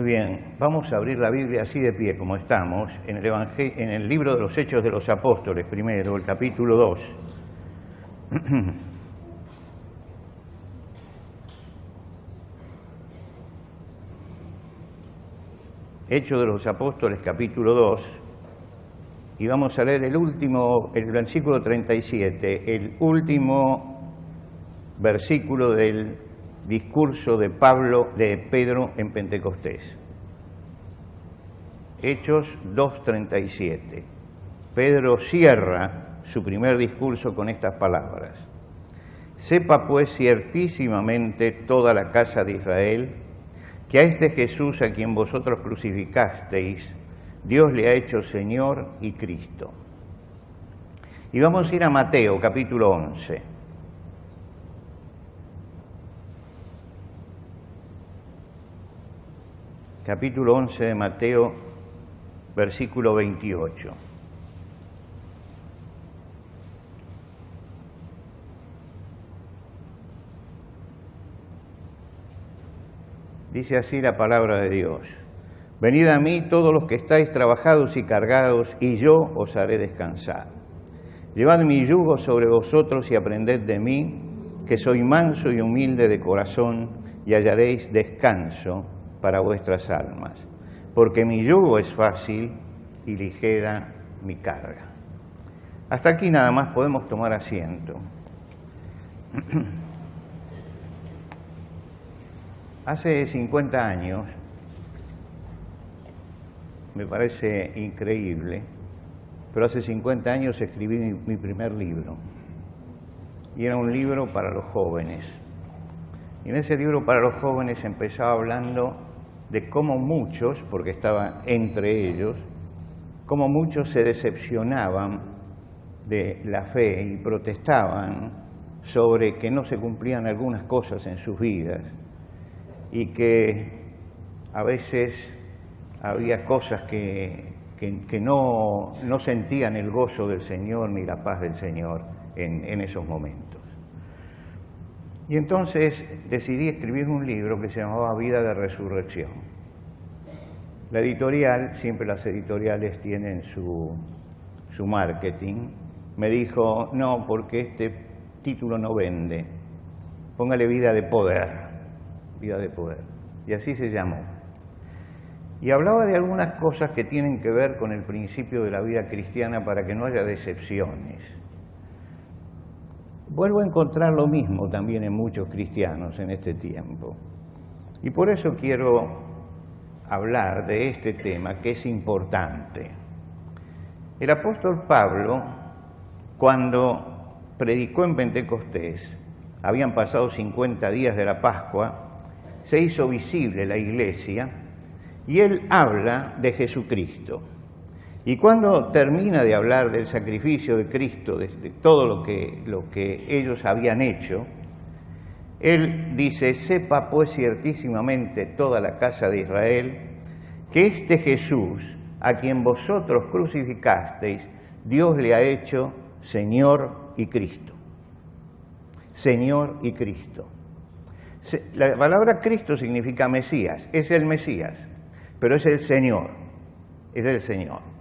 Muy bien, vamos a abrir la Biblia así de pie como estamos, en el libro de los Hechos de los Apóstoles, primero, el capítulo 2. Hechos de los Apóstoles, capítulo 2, y vamos a leer el versículo 37, el último versículo del discurso de Pedro en Pentecostés. Hechos 2:37. Pedro cierra su primer discurso con estas palabras: sepa pues ciertísimamente toda la casa de Israel que a este Jesús a quien vosotros crucificasteis, Dios le ha hecho Señor y Cristo. Y vamos a ir a Mateo capítulo 11. Capítulo 11 de Mateo, versículo 28. Dice así la palabra de Dios: venid a mí todos los que estáis trabajados y cargados, y yo os haré descansar. Llevad mi yugo sobre vosotros y aprended de mí, que soy manso y humilde de corazón, y hallaréis descanso para vuestras almas, porque mi yugo es fácil y ligera mi carga. Hasta aquí nada más podemos tomar asiento. Hace 50 años, me parece increíble, pero hace 50 años escribí mi primer libro, y era un libro para los jóvenes. Y en ese libro para los jóvenes empezaba hablando de cómo muchos, porque estaba entre ellos, cómo muchos se decepcionaban de la fe y protestaban sobre que no se cumplían algunas cosas en sus vidas y que a veces había cosas que no sentían el gozo del Señor ni la paz del Señor en esos momentos. Y entonces decidí escribir un libro que se llamaba Vida de Resurrección. La editorial, siempre las editoriales tienen su marketing, me dijo: no, porque este título no vende, póngale Vida de Poder, Vida de Poder. Y así se llamó. Y hablaba de algunas cosas que tienen que ver con el principio de la vida cristiana para que no haya decepciones. Vuelvo a encontrar lo mismo también en muchos cristianos en este tiempo. Y por eso quiero hablar de este tema que es importante. El apóstol Pablo, cuando predicó en Pentecostés, habían pasado 50 días de la Pascua, se hizo visible la iglesia y él habla de Jesucristo. Y cuando termina de hablar del sacrificio de Cristo, de todo lo que ellos habían hecho, él dice: sepa pues ciertísimamente toda la casa de Israel que este Jesús, a quien vosotros crucificasteis, Dios le ha hecho Señor y Cristo. Señor y Cristo. La palabra Cristo significa Mesías, es el Mesías, pero es el Señor, es el Señor.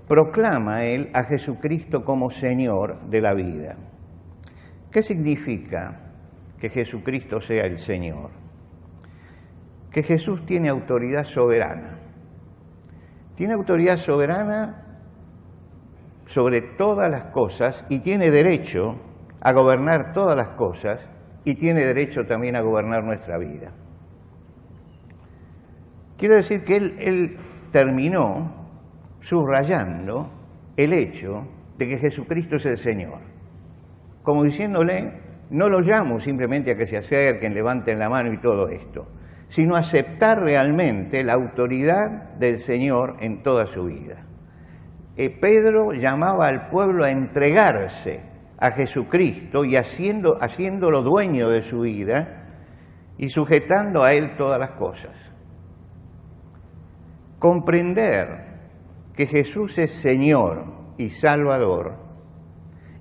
Proclama él a Jesucristo como Señor de la vida. ¿Qué significa que Jesucristo sea el Señor? Que Jesús tiene autoridad soberana. Tiene autoridad soberana sobre todas las cosas y tiene derecho a gobernar todas las cosas y tiene derecho también a gobernar nuestra vida. Quiero decir que él terminó subrayando el hecho de que Jesucristo es el Señor, como diciéndole: no lo llamo simplemente a que se acerquen, levanten la mano y todo esto, sino aceptar realmente la autoridad del Señor en toda su vida. Pedro llamaba al pueblo a entregarse a Jesucristo y haciéndolo dueño de su vida y sujetando a él todas las cosas. Comprender que Jesús es Señor y Salvador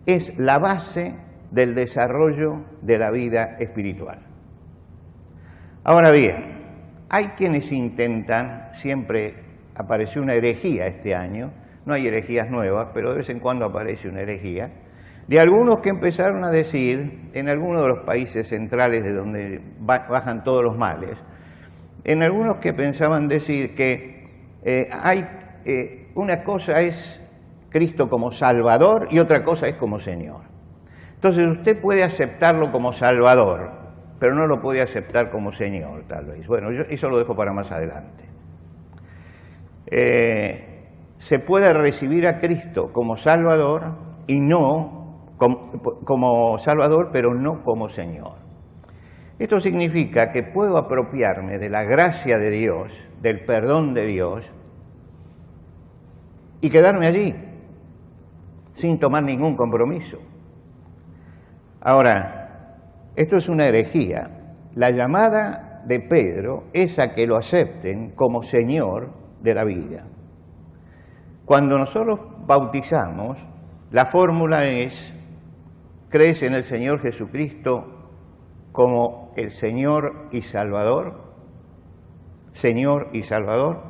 es la base del desarrollo de la vida espiritual. Ahora bien, hay quienes intentan, siempre apareció una herejía este año, no hay herejías nuevas, pero de vez en cuando aparece una herejía, de algunos que empezaron a decir, en algunos de los países centrales de donde bajan todos los males, en algunos que pensaban decir que una cosa es Cristo como Salvador y otra cosa es como Señor. Entonces usted puede aceptarlo como Salvador, pero no lo puede aceptar como Señor, tal vez. Bueno, yo eso lo dejo para más adelante. Se puede recibir a Cristo como Salvador y no como Salvador, pero no como Señor. Esto significa que puedo apropiarme de la gracia de Dios, del perdón de Dios, y quedarme allí, sin tomar ningún compromiso. Ahora, esto es una herejía. La llamada de Pedro es a que lo acepten como Señor de la vida. Cuando nosotros bautizamos, la fórmula es: ¿crees en el Señor Jesucristo como el Señor y Salvador? Señor y Salvador.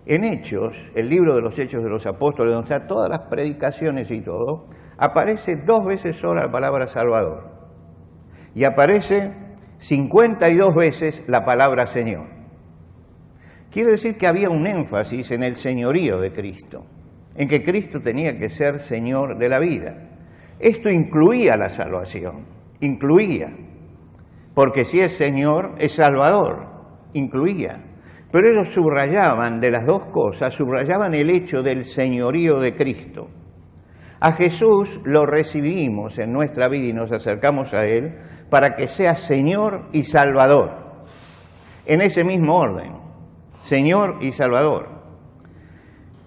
En Hechos, el libro de los Hechos de los Apóstoles, donde están todas las predicaciones y todo, aparece 2 veces sola la palabra Salvador. Y aparece 52 veces la palabra Señor. Quiere decir que había un énfasis en el señorío de Cristo, en que Cristo tenía que ser Señor de la vida. Esto incluía la salvación, incluía, porque si es Señor, es Salvador, incluía. Pero ellos subrayaban de las dos cosas, subrayaban el hecho del señorío de Cristo. A Jesús lo recibimos en nuestra vida y nos acercamos a Él para que sea Señor y Salvador, en ese mismo orden, Señor y Salvador.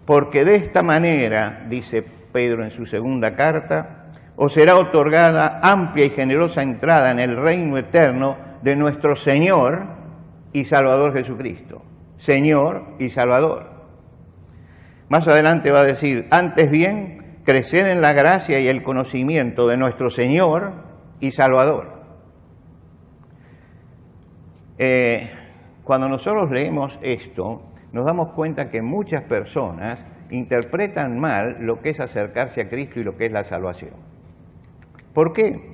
Porque de esta manera, dice Pedro en su segunda carta, os será otorgada amplia y generosa entrada en el reino eterno de nuestro Señor y Salvador Jesucristo. Señor y Salvador. Más adelante va a decir: antes bien, creced en la gracia y el conocimiento de nuestro Señor y Salvador. Cuando nosotros leemos esto, nos damos cuenta que muchas personas interpretan mal lo que es acercarse a Cristo y lo que es la salvación. ¿Por qué?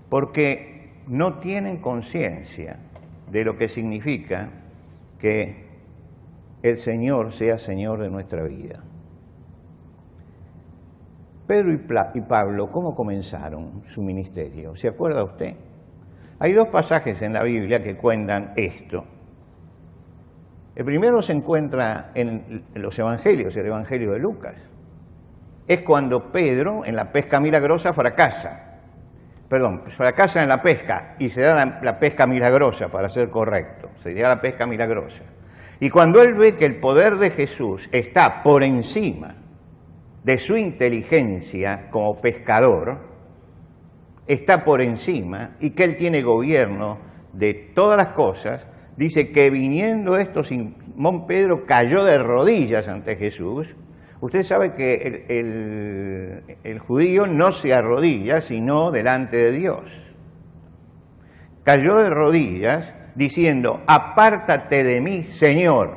Porque no tienen conciencia de lo que significa que el Señor sea Señor de nuestra vida. Pedro y Pablo, ¿cómo comenzaron su ministerio? ¿Se acuerda usted? Hay 2 pasajes en la Biblia que cuentan esto. El primero se encuentra en los Evangelios, el Evangelio de Lucas. Es cuando Pedro, en la pesca milagrosa, fracasa en la pesca y se da la pesca milagrosa, para ser correcto, se da la pesca milagrosa. Y cuando él ve que el poder de Jesús está por encima de su inteligencia como pescador, está por encima y que él tiene gobierno de todas las cosas, dice que viniendo esto, Simón Pedro cayó de rodillas ante Jesús. Usted sabe que el judío no se arrodilla sino delante de Dios. Cayó de rodillas diciendo: apártate de mí, Señor,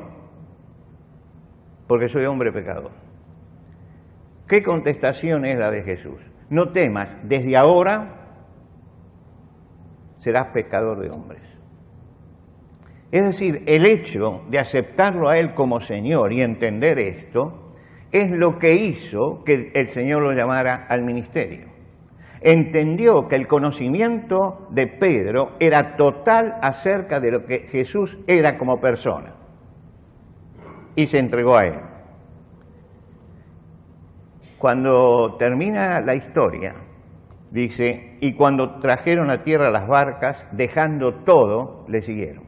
porque soy hombre pecador. ¿Qué contestación es la de Jesús? No temas, desde ahora serás pescador de hombres. Es decir, el hecho de aceptarlo a Él como Señor y entender esto es lo que hizo que el Señor lo llamara al ministerio. Entendió que el conocimiento de Pedro era total acerca de lo que Jesús era como persona y se entregó a Él. Cuando termina la historia, dice: y cuando trajeron a tierra las barcas, dejando todo, le siguieron.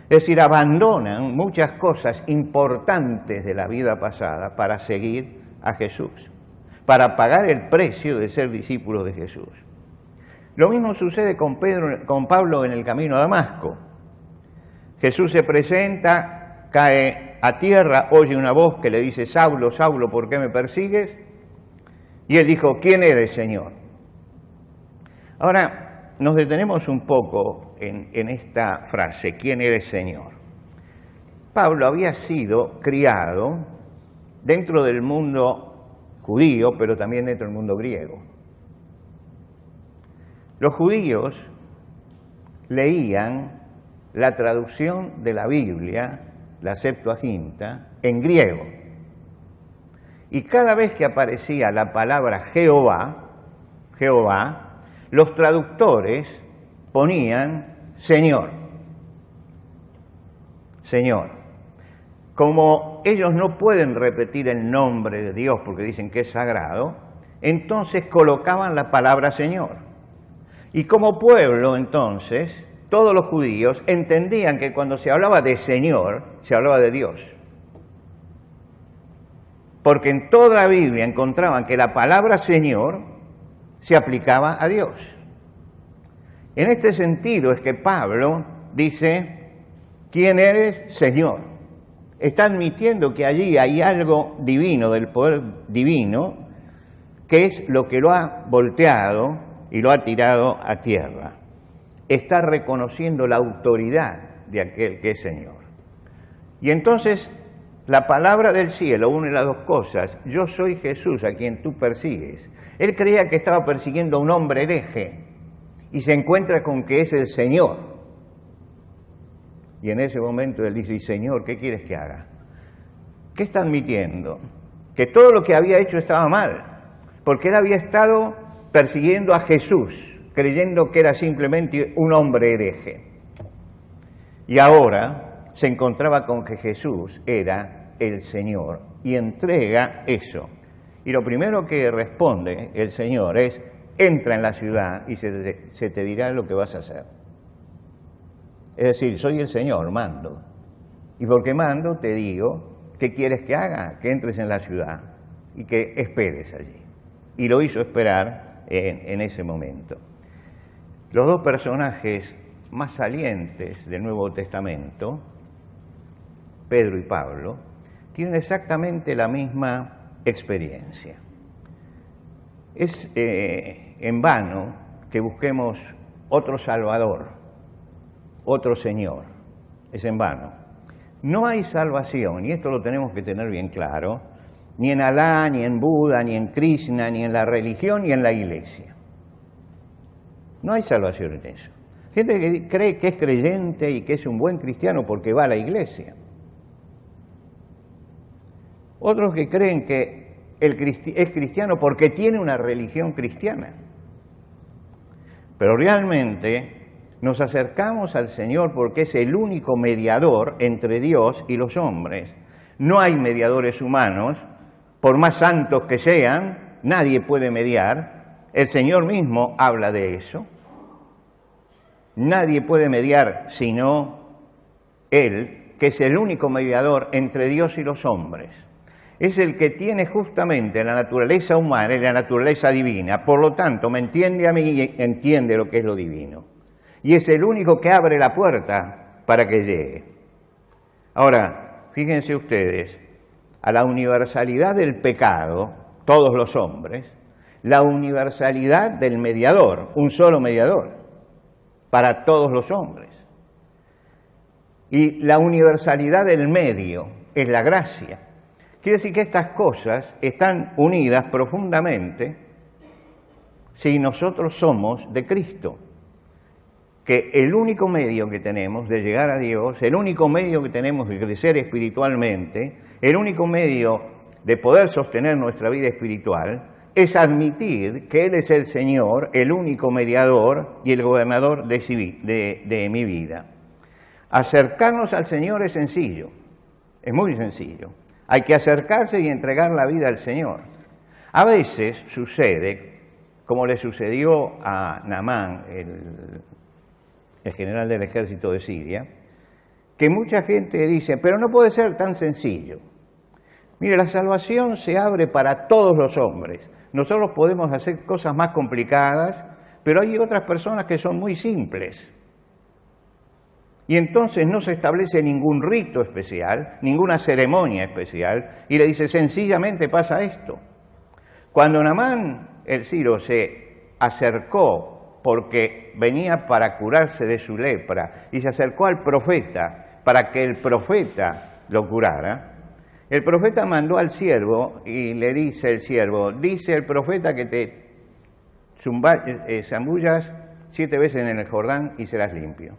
Es decir, abandonan muchas cosas importantes de la vida pasada para seguir a Jesús, para pagar el precio de ser discípulos de Jesús. Lo mismo sucede con Pablo en el camino a Damasco. Jesús se presenta, cae a tierra, oye una voz que le dice: Saulo, Saulo, ¿por qué me persigues? Y él dijo: ¿quién eres, Señor? Ahora, nos detenemos un poco en esta frase, ¿quién eres, Señor? Pablo había sido criado dentro del mundo judío, pero también dentro del mundo griego. Los judíos leían la traducción de la Biblia, la Septuaginta, en griego. Y cada vez que aparecía la palabra Jehová, los traductores ponían Señor. Señor. Como ellos no pueden repetir el nombre de Dios porque dicen que es sagrado, entonces colocaban la palabra Señor. Y como pueblo, entonces, todos los judíos entendían que cuando se hablaba de Señor, se hablaba de Dios. Porque en toda la Biblia encontraban que la palabra Señor se aplicaba a Dios. En este sentido es que Pablo dice, ¿quién eres, Señor? Está admitiendo que allí hay algo divino, del poder divino, que es lo que lo ha volteado y lo ha tirado a tierra. Está reconociendo la autoridad de aquel que es Señor. Y entonces la palabra del cielo une las dos cosas. Yo soy Jesús a quien tú persigues. Él creía que estaba persiguiendo a un hombre hereje y se encuentra con que es el Señor. Y en ese momento él dice, Señor, ¿qué quieres que haga? ¿Qué está admitiendo? Que todo lo que había hecho estaba mal, porque él había estado persiguiendo a Jesús, creyendo que era simplemente un hombre hereje. Y ahora se encontraba con que Jesús era el Señor y entrega eso. Y lo primero que responde el Señor es, entra en la ciudad y se te dirá lo que vas a hacer. Es decir, soy el Señor, mando. Y porque mando te digo, ¿qué quieres que haga? Que entres en la ciudad y que esperes allí. Y lo hizo esperar en ese momento. Los dos personajes más salientes del Nuevo Testamento, Pedro y Pablo, tienen exactamente la misma experiencia. Es en vano que busquemos otro Salvador, otro Señor. Es en vano. No hay salvación, y esto lo tenemos que tener bien claro, ni en Alá, ni en Buda, ni en Krishna, ni en la religión, ni en la iglesia. No hay salvación en eso. Gente que cree que es creyente y que es un buen cristiano porque va a la iglesia. Otros que creen que es cristiano porque tiene una religión cristiana. Pero realmente nos acercamos al Señor porque es el único mediador entre Dios y los hombres. No hay mediadores humanos. Por más santos que sean, nadie puede mediar. El Señor mismo habla de eso. Nadie puede mediar sino Él, que es el único mediador entre Dios y los hombres. Es el que tiene justamente la naturaleza humana y la naturaleza divina. Por lo tanto, me entiende a mí y entiende lo que es lo divino. Y es el único que abre la puerta para que llegue. Ahora, fíjense ustedes, a la universalidad del pecado, todos los hombres, la universalidad del mediador, un solo mediador, para todos los hombres. Y la universalidad del medio es la gracia. Quiere decir que estas cosas están unidas profundamente si nosotros somos de Cristo. Que el único medio que tenemos de llegar a Dios, el único medio que tenemos de crecer espiritualmente, el único medio de poder sostener nuestra vida espiritual, es admitir que Él es el Señor, el único mediador y el gobernador de mi vida. Acercarnos al Señor es sencillo, es muy sencillo. Hay que acercarse y entregar la vida al Señor. A veces sucede, como le sucedió a Naamán, el general del ejército de Siria, que mucha gente dice, pero no puede ser tan sencillo. Mire, la salvación se abre para todos los hombres. Nosotros podemos hacer cosas más complicadas, pero hay otras personas que son muy simples. Y entonces no se establece ningún rito especial, ninguna ceremonia especial, y le dice, sencillamente pasa esto. Cuando Naamán el sirio se acercó porque venía para curarse de su lepra y se acercó al profeta para que el profeta lo curara. El profeta mandó al siervo y le dice el siervo, dice el profeta que te zambullas 7 veces en el Jordán y serás limpio.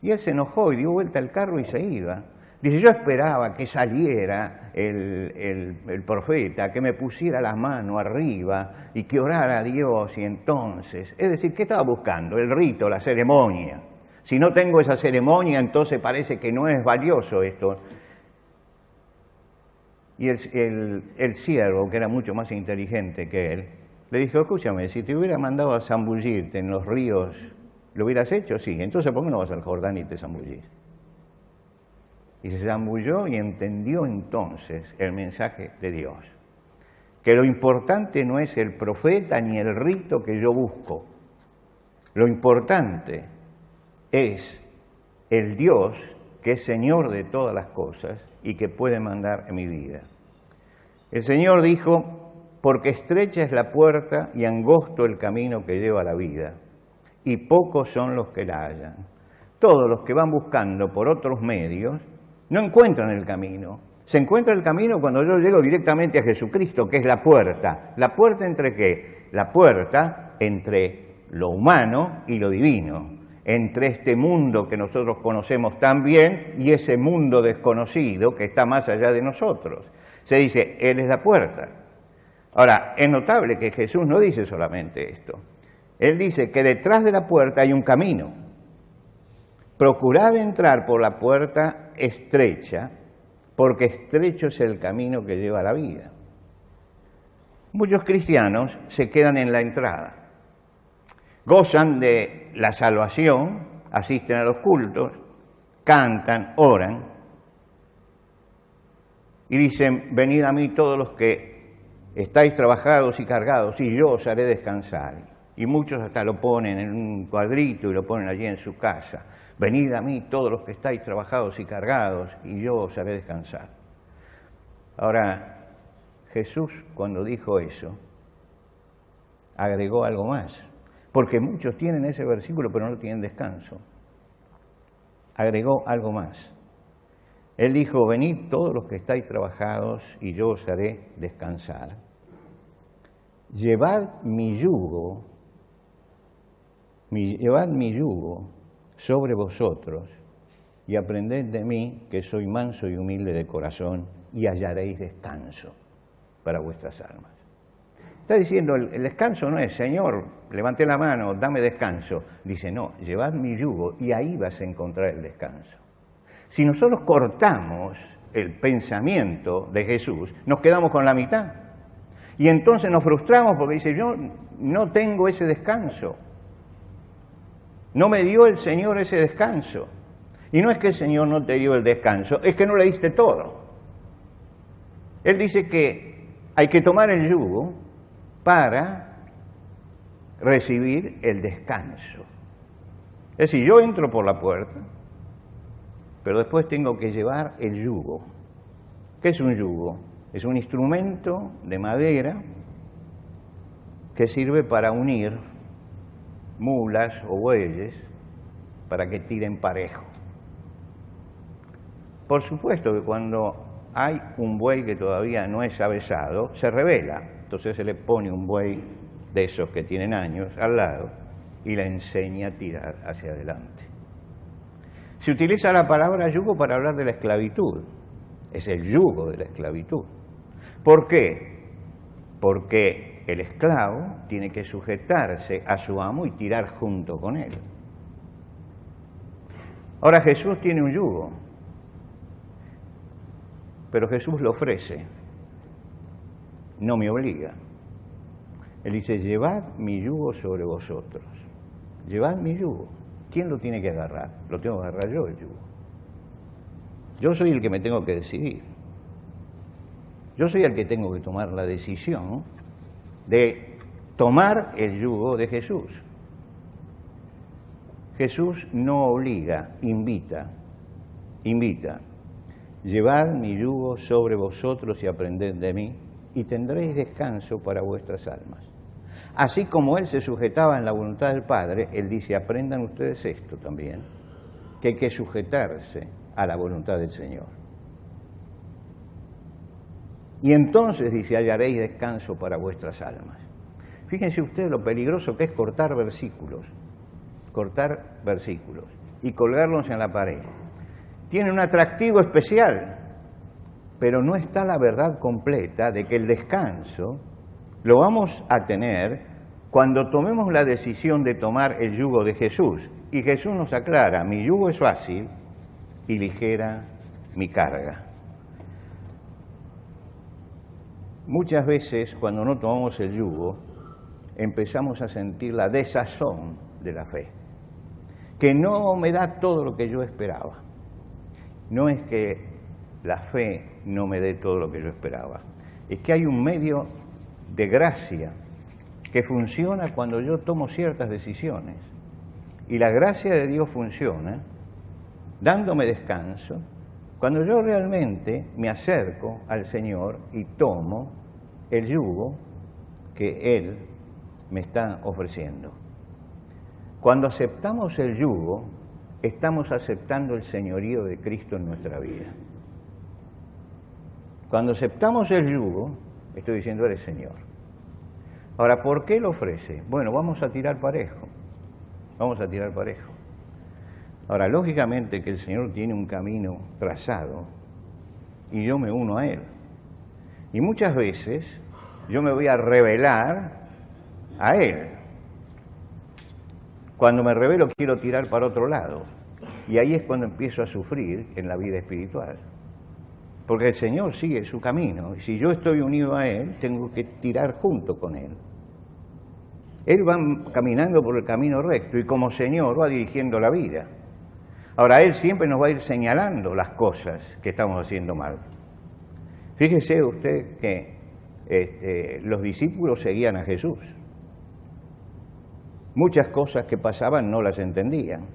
Y él se enojó y dio vuelta al carro y se iba. Dice, yo esperaba que saliera el profeta, que me pusiera la mano arriba y que orara a Dios y entonces... Es decir, ¿qué estaba buscando? El rito, la ceremonia. Si no tengo esa ceremonia, entonces parece que no es valioso esto. Y el siervo, que era mucho más inteligente que él, le dijo, escúchame, si te hubiera mandado a zambullirte en los ríos, ¿lo hubieras hecho? Sí, entonces ¿por qué no vas al Jordán y te zambullís? Y se zambulló y entendió entonces el mensaje de Dios. Que lo importante no es el profeta ni el rito que yo busco. Lo importante es el Dios que es Señor de todas las cosas y que puede mandar en mi vida. El Señor dijo, porque estrecha es la puerta y angosto el camino que lleva a la vida, y pocos son los que la hallan. Todos los que van buscando por otros medios no encuentran el camino. Se encuentra el camino cuando yo llego directamente a Jesucristo, que es la puerta. ¿La puerta entre qué? La puerta entre lo humano y lo divino, entre este mundo que nosotros conocemos tan bien y ese mundo desconocido que está más allá de nosotros. Se dice, Él es la puerta. Ahora, es notable que Jesús no dice solamente esto. Él dice que detrás de la puerta hay un camino. Procurad entrar por la puerta estrecha, porque estrecho es el camino que lleva a la vida. Muchos cristianos se quedan en la entrada. Gozan de la salvación, asisten a los cultos, cantan, oran, y dicen, venid a mí todos los que estáis trabajados y cargados, y yo os haré descansar. Y muchos hasta lo ponen en un cuadrito y lo ponen allí en su casa. Venid a mí todos los que estáis trabajados y cargados, y yo os haré descansar. Ahora, Jesús cuando dijo eso, agregó algo más, porque muchos tienen ese versículo pero no tienen descanso. Agregó algo más. Él dijo, venid todos los que estáis trabajados y yo os haré descansar. Llevad mi yugo sobre vosotros y aprended de mí que soy manso y humilde de corazón y hallaréis descanso para vuestras almas. Está diciendo, el descanso no es, Señor, levanté la mano, dame descanso. Dice, no, llevad mi yugo y ahí vas a encontrar el descanso. Si nosotros cortamos el pensamiento de Jesús, nos quedamos con la mitad. Y entonces nos frustramos porque dice, yo no tengo ese descanso. No me dio el Señor ese descanso. Y no es que el Señor no te dio el descanso, es que no le diste todo. Él dice que hay que tomar el yugo para recibir el descanso. Es decir, yo entro por la puerta, pero después tengo que llevar el yugo. ¿Qué es un yugo? Es un instrumento de madera que sirve para unir mulas o bueyes para que tiren parejo. Por supuesto que cuando hay un buey que todavía no es avesado, se revela. Entonces se le pone un buey de esos que tienen años al lado y le enseña a tirar hacia adelante. Se utiliza la palabra yugo para hablar de la esclavitud. Es el yugo de la esclavitud. ¿Por qué? Porque el esclavo tiene que sujetarse a su amo y tirar junto con él. Ahora Jesús tiene un yugo, pero Jesús lo ofrece, no me obliga. Él dice, llevad mi yugo sobre vosotros. Llevad mi yugo. ¿Quién lo tiene que agarrar? Lo tengo que agarrar yo, el yugo. Yo soy el que me tengo que decidir. Yo soy el que tengo que tomar la decisión de tomar el yugo de Jesús. Jesús no obliga, invita. Llevad mi yugo sobre vosotros y aprended de mí, y tendréis descanso para vuestras almas. Así como Él se sujetaba en la voluntad del Padre, Él dice, aprendan ustedes esto también, que hay que sujetarse a la voluntad del Señor. Y entonces, dice, hallaréis descanso para vuestras almas. Fíjense ustedes lo peligroso que es cortar versículos y colgarlos en la pared. Tiene un atractivo especial, pero no está la verdad completa de que el descanso lo vamos a tener cuando tomemos la decisión de tomar el yugo de Jesús. Y Jesús nos aclara, mi yugo es fácil y ligera mi carga. Muchas veces cuando no tomamos el yugo, empezamos a sentir la desazón de la fe, que no me da todo lo que yo esperaba. No es que la fe no me dé todo lo que yo esperaba, es que hay un medio de gracia que funciona cuando yo tomo ciertas decisiones. Y la gracia de Dios funciona dándome descanso cuando yo realmente me acerco al Señor y tomo el yugo que Él me está ofreciendo. Cuando aceptamos el yugo, estamos aceptando el señorío de Cristo en nuestra vida. Cuando aceptamos el yugo, estoy diciendo, eres Señor. Ahora, ¿por qué lo ofrece? Bueno, vamos a tirar parejo. Vamos a tirar parejo. Ahora, lógicamente que el Señor tiene un camino trazado y yo me uno a Él. Y muchas veces yo me voy a revelar a Él. Cuando me revelo quiero tirar para otro lado. Y ahí es cuando empiezo a sufrir en la vida espiritual. Porque el Señor sigue su camino. Y si yo estoy unido a Él, tengo que tirar junto con Él. Él va caminando por el camino recto y como Señor va dirigiendo la vida. Ahora, Él siempre nos va a ir señalando las cosas que estamos haciendo mal. Fíjese usted que los discípulos seguían a Jesús. Muchas cosas que pasaban no las entendían.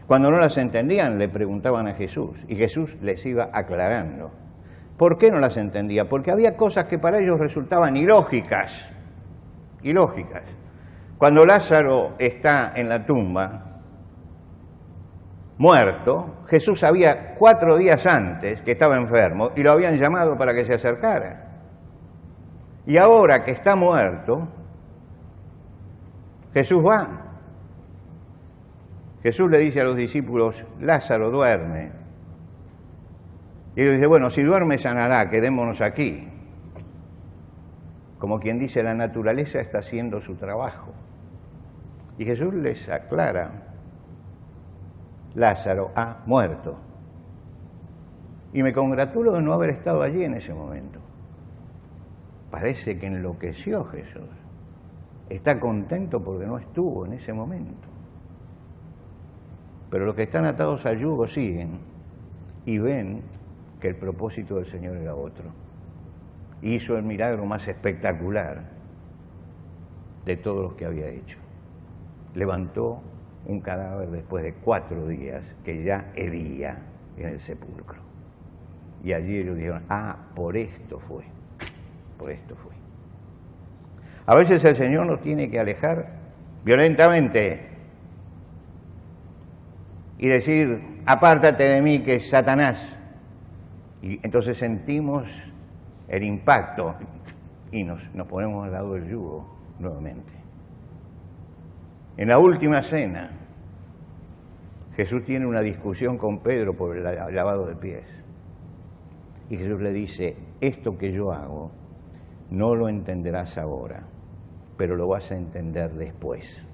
Cuando no las entendían, le preguntaban a Jesús y Jesús les iba aclarando. ¿Por qué no las entendía? Porque había cosas que para ellos resultaban ilógicas. Ilógicas. Cuando Lázaro está en la tumba, muerto, Jesús sabía 4 días antes que estaba enfermo y lo habían llamado para que se acercara. Y ahora que está muerto, Jesús va. Jesús le dice a los discípulos, Lázaro duerme. Y ellos dicen, bueno, si duerme sanará, quedémonos aquí. Como quien dice, la naturaleza está haciendo su trabajo. Y Jesús les aclara, Lázaro ha muerto. Y me congratulo de no haber estado allí en ese momento. Parece que enloqueció Jesús. Está contento porque no estuvo en ese momento. Pero los que están atados al yugo siguen y ven que el propósito del Señor era otro. Hizo el milagro más espectacular de todos los que había hecho. Levantó un cadáver después de 4 días que ya hería en el sepulcro. Y allí ellos dijeron, por esto fue, por esto fue. A veces el Señor nos tiene que alejar violentamente y decir, apártate de mí que es Satanás. Y entonces sentimos el impacto y nos ponemos al lado del yugo nuevamente. En la última cena, Jesús tiene una discusión con Pedro por el lavado de pies. Y Jesús le dice, esto que yo hago no lo entenderás ahora, pero lo vas a entender después.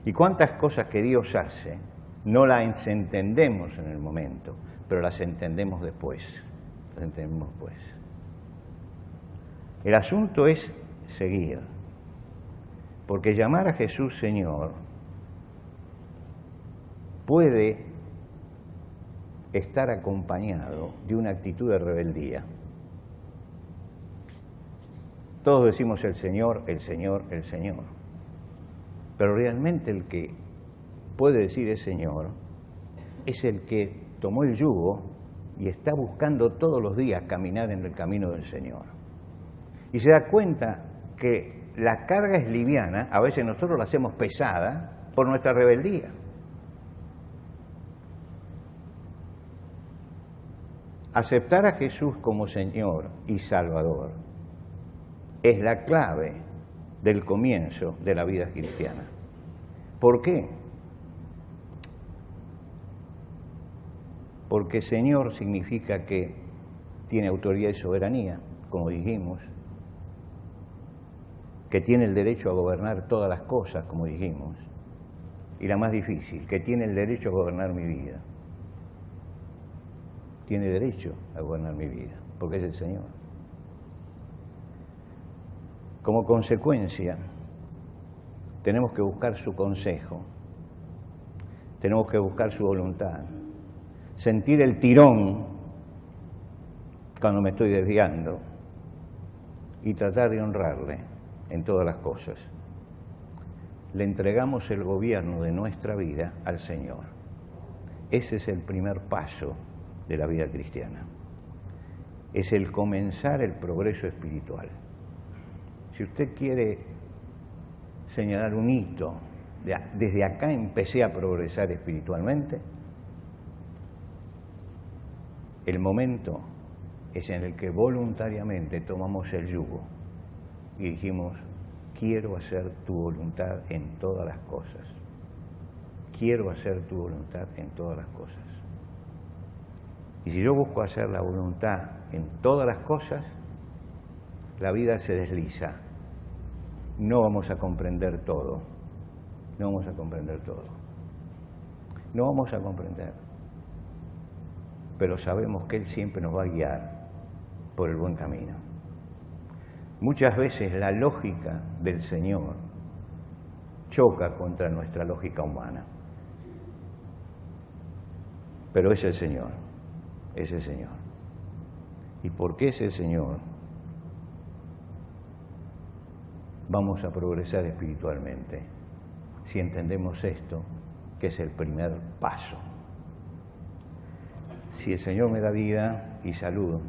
Y cuántas cosas que Dios hace no las entendemos en el momento, pero las entendemos después. Las entendemos después. El asunto es seguir, porque llamar a Jesús Señor puede estar acompañado de una actitud de rebeldía. Todos decimos el Señor, el Señor, el Señor. Pero realmente el que puede decir el Señor es el que tomó el yugo y está buscando todos los días caminar en el camino del Señor. Y se da cuenta que la carga es liviana, a veces nosotros la hacemos pesada por nuestra rebeldía. Aceptar a Jesús como Señor y Salvador es la clave del comienzo de la vida cristiana. ¿Por qué? Porque Señor significa que tiene autoridad y soberanía, como dijimos, que tiene el derecho a gobernar todas las cosas, como dijimos, y la más difícil, que tiene el derecho a gobernar mi vida. Tiene derecho a gobernar mi vida, porque es el Señor. Como consecuencia, tenemos que buscar su consejo, tenemos que buscar su voluntad, sentir el tirón cuando me estoy desviando y tratar de honrarle en todas las cosas. Le entregamos el gobierno de nuestra vida al Señor. Ese es el primer paso de la vida cristiana. Es el comenzar el progreso espiritual. Si usted quiere señalar un hito, desde acá empecé a progresar espiritualmente, el momento es en el que voluntariamente tomamos el yugo y dijimos, quiero hacer tu voluntad en todas las cosas. Quiero hacer tu voluntad en todas las cosas. Y si yo busco hacer la voluntad en todas las cosas, la vida se desliza. No vamos a comprender todo. No vamos a comprender todo. No vamos a comprender. Pero sabemos que Él siempre nos va a guiar por el buen camino. Muchas veces la lógica del Señor choca contra nuestra lógica humana. Pero es el Señor, es el Señor. ¿Y porque es el Señor? Vamos a progresar espiritualmente si entendemos esto, que es el primer paso. Si el Señor me da vida y salud,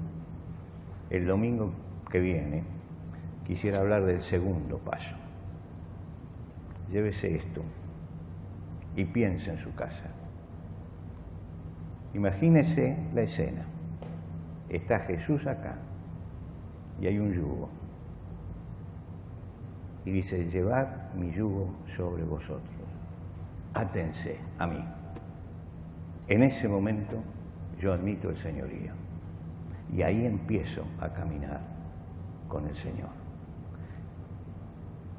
el domingo que viene quisiera hablar del segundo paso. Llévese esto y piense en su casa. Imagínese la escena. Está Jesús acá y hay un yugo. Y dice, llevad mi yugo sobre vosotros. Átense a mí. En ese momento yo admito el señorío. Y ahí empiezo a caminar con el Señor.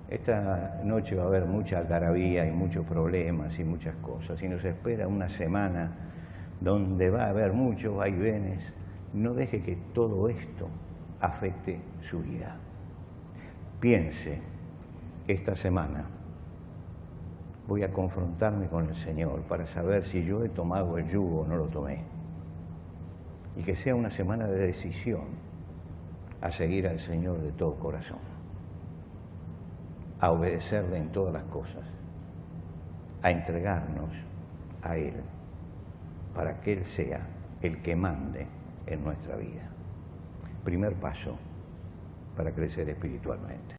Esta noche va a haber mucha algarabía y muchos problemas y muchas cosas. Y nos espera una semana donde va a haber muchos vaivenes. No deje que todo esto afecte su vida. Piense, esta semana voy a confrontarme con el Señor para saber si yo he tomado el yugo o no lo tomé. Y que sea una semana de decisión a seguir al Señor de todo corazón, a obedecerle en todas las cosas, a entregarnos a Él, para que Él sea el que mande en nuestra vida. Primer paso para crecer espiritualmente.